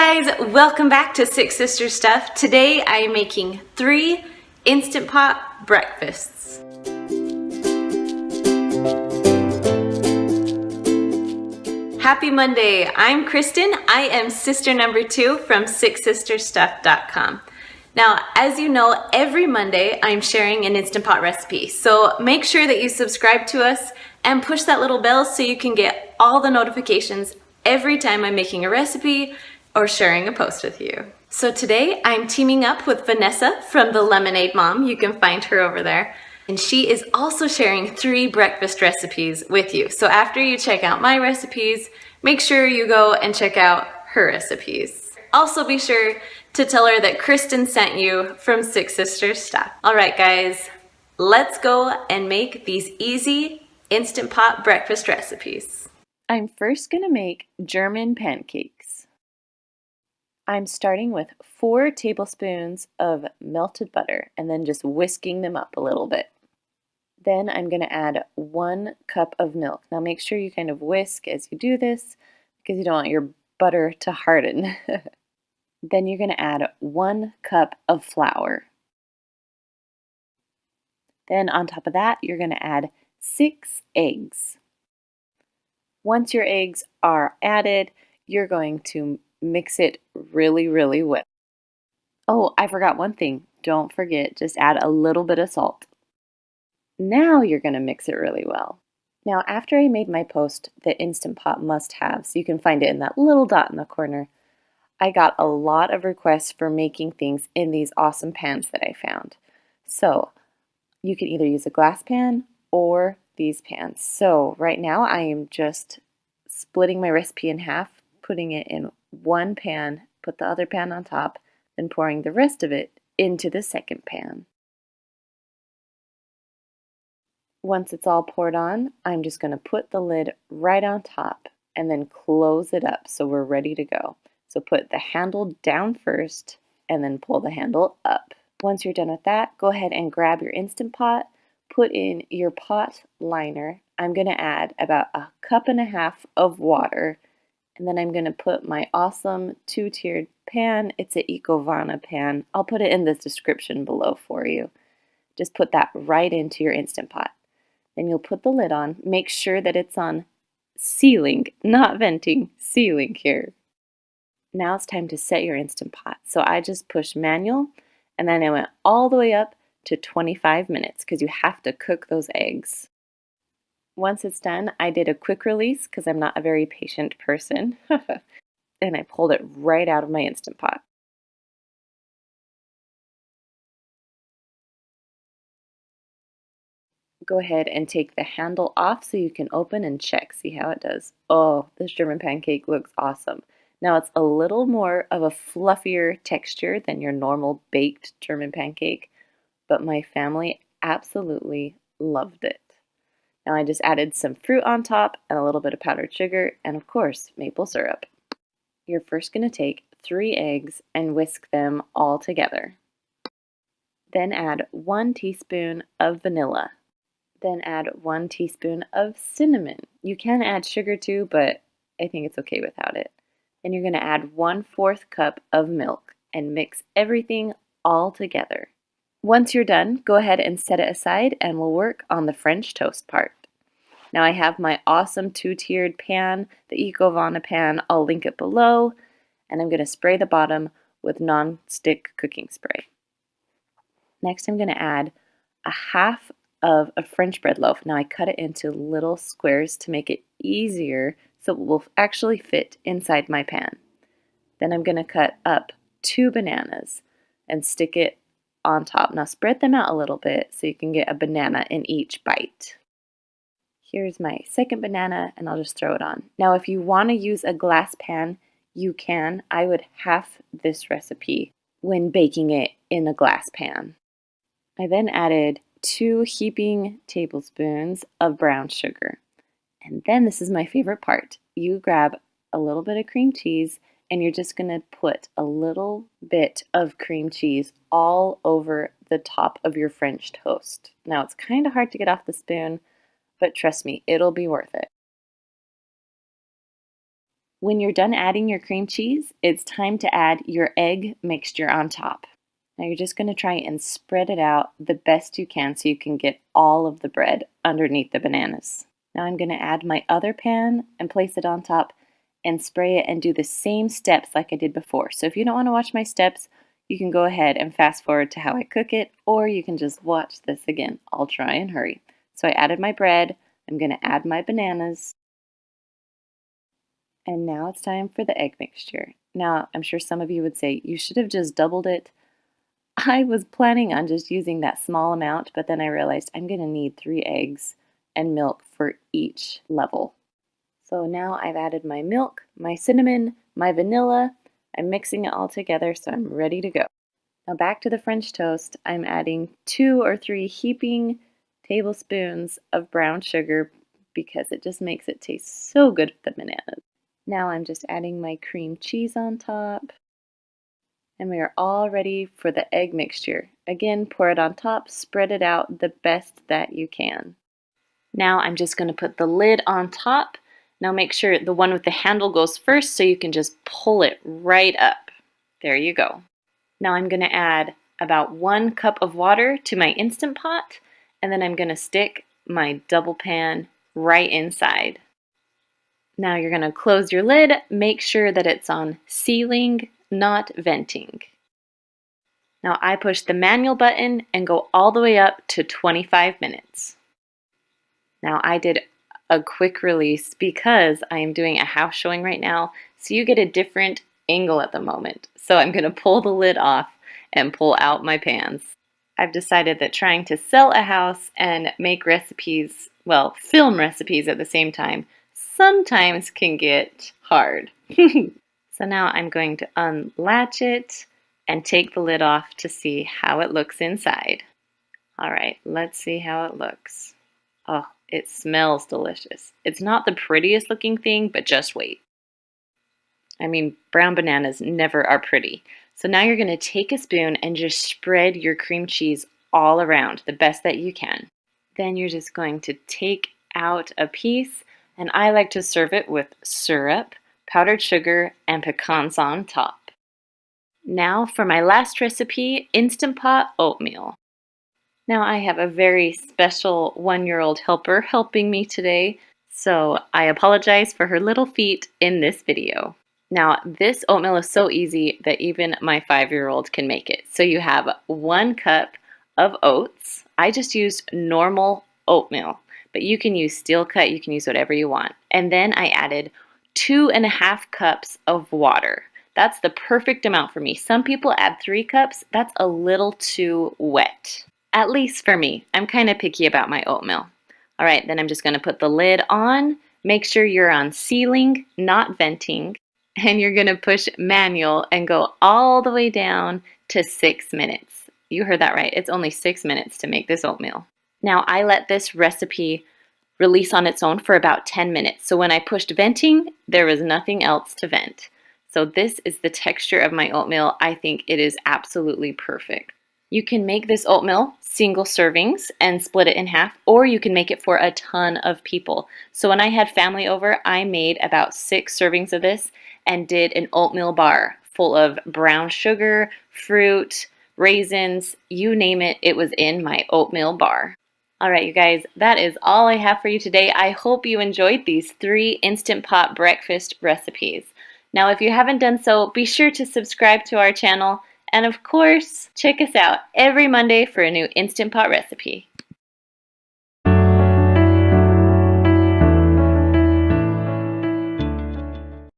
guys, welcome back to Six Sisters Stuff. Today I am making 3 Instant Pot breakfasts. Happy Monday, I'm Kristen. I am sister number 2 from SixSistersStuff.com. Now, as you know, every Monday I'm sharing an Instant Pot recipe. So make sure that you subscribe to us and push that little bell so you can get all the notifications every time I'm making a recipe or sharing a post with you. So today I'm teaming up with Vanessa from the Lemonade Mom. You can find her over there. And she is also sharing 3 breakfast recipes with you. So after you check out my recipes, make sure you go and check out her recipes. Also be sure to tell her that Kristen sent you from Six Sisters Stuff. All right, guys, let's go and make these easy Instant Pot breakfast recipes. I'm first gonna make German pancakes. I'm starting with 4 tablespoons of melted butter and then just whisking them up a little bit. Then I'm going to add 1 cup of milk. Now make sure you kind of whisk as you do this because you don't want your butter to harden. Then you're going to add 1 cup of flour. Then on top of that, you're going to add 6 eggs. Once your eggs are added, you're going to mix it really well. Oh, I forgot one thing. Don't forget, just add a little bit of salt. Now you're going to mix it really well. Now, after I made my post, the Instant Pot must-haves, you can find it in that little dot in the corner, I got a lot of requests for making things in these awesome pans that I found. So, you can either use a glass pan or these pans. So, right now I am just splitting my recipe in half, putting it in one pan, put the other pan on top, then pouring the rest of it into the second pan. Once it's all poured on, I'm just going to put the lid right on top and then close it up so we're ready to go. So put the handle down first and then pull the handle up. Once you're done with that, go ahead and grab your Instant Pot, put in your pot liner. I'm going to add about 1.5 cups of water, and then I'm going to put my awesome 2-tiered pan. It's an Ecovana pan. I'll put it in the description below for you. Just put that right into your Instant Pot. Then you'll put the lid on. Make sure that it's on sealing, not venting, sealing here. Now it's time to set your Instant Pot. So I just pushed manual and then I went all the way up to 25 minutes because you have to cook those eggs. Once it's done, I did a quick release because I'm not a very patient person. And I pulled it right out of my Instant Pot. Go ahead and take the handle off so you can open and check, see how it does. Oh, this German pancake looks awesome. Now it's a little more of a fluffier texture than your normal baked German pancake, but my family absolutely loved it. Now I just added some fruit on top and a little bit of powdered sugar and of course maple syrup. You're first going to take 3 eggs and whisk them all together. Then add 1 teaspoon of vanilla. Then add 1 teaspoon of cinnamon. You can add sugar too, but I think it's okay without it. Then you're going to add 1/4 cup of milk and mix everything all together. Once you're done, go ahead and set it aside and we'll work on the French toast part. Now I have my awesome 2-tiered pan, the Ecovana pan. I'll link it below. And I'm going to spray the bottom with non-stick cooking spray. Next I'm going to add 1/2 of a French bread loaf. Now I cut it into little squares to make it easier so it will actually fit inside my pan. Then I'm going to cut up 2 bananas and stick it on top. Now spread them out a little bit so you can get a banana in each bite. Here's my second banana and I'll just throw it on. Now if you want to use a glass pan, you can. I would half this recipe when baking it in a glass pan. I then added 2 heaping tablespoons of brown sugar. And then this is my favorite part. You grab a little bit of cream cheese and you're just going to put a little bit of cream cheese all over the top of your French toast. Now it's kind of hard to get off the spoon, but trust me, it'll be worth it. When you're done adding your cream cheese, it's time to add your egg mixture on top. Now you're just going to try and spread it out the best you can so you can get all of the bread underneath the bananas. Now I'm going to add my other pan and place it on top and spray it and do the same steps like I did before. So if you don't want to watch my steps, you can go ahead and fast forward to how I cook it, or you can just watch this again. I'll try and hurry. So I added my bread. I'm going to add my bananas. And now it's time for the egg mixture. Now, I'm sure some of you would say, you should have just doubled it. I was planning on just using that small amount, but then I realized I'm going to need 3 eggs and milk for each level. So now I've added my milk, my cinnamon, my vanilla. I'm mixing it all together, so I'm ready to go. Now back to the French toast, I'm adding 2 or 3 heaping tablespoons of brown sugar because it just makes it taste so good with the bananas. Now I'm just adding my cream cheese on top. And we are all ready for the egg mixture. Again, pour it on top, spread it out the best that you can. Now I'm just going to put the lid on top. Now make sure the one with the handle goes first so you can just pull it right up. There you go. Now I'm going to add about 1 cup of water to my Instant Pot, and then I'm going to stick my double pan right inside. Now you're going to close your lid, make sure that it's on sealing, not venting. Now I push the manual button and go all the way up to 25 minutes. Now I did a quick release because I am doing a house showing right now, so you get a different angle at the moment. So I'm going to pull the lid off and pull out my pans. I've decided that trying to sell a house and make recipes, well, film recipes at the same time, sometimes can get hard. So now I'm going to unlatch it and take the lid off to see how it looks inside. All right, let's see how it looks. Oh, it smells delicious. It's not the prettiest looking thing, but just wait. I mean, brown bananas never are pretty. So now you're going to take a spoon and just spread your cream cheese all around the best that you can. Then you're just going to take out a piece, and I like to serve it with syrup, powdered sugar, and pecans on top. Now for my last recipe, Instant Pot oatmeal. Now I have a very special 1-year-old helper helping me today, so I apologize for her little feet in this video. Now this oatmeal is so easy that even my 5-year-old can make it. So you have 1 cup of oats. I just used normal oatmeal, but you can use steel cut, you can use whatever you want. And then I added 2.5 cups of water. That's the perfect amount for me. Some people add 3 cups. That's a little too wet. At least for me. I'm kind of picky about my oatmeal. All right, then I'm just going to put the lid on. Make sure you're on sealing, not venting. And you're going to push manual and go all the way down to 6 minutes. You heard that right. It's only 6 minutes to make this oatmeal. Now I let this recipe release on its own for about 10 minutes. So when I pushed venting, there was nothing else to vent. So this is the texture of my oatmeal. I think it is absolutely perfect. You can make this oatmeal single servings and split it in half, or you can make it for a ton of people. So when I had family over, I made about 6 servings of this and did an oatmeal bar full of brown sugar, fruit, raisins, you name it, it was in my oatmeal bar. All right, you guys, that is all I have for you today. I hope you enjoyed these 3 Instant Pot breakfast recipes. Now, if you haven't done so, be sure to subscribe to our channel. And of course, check us out every Monday for a new Instant Pot recipe.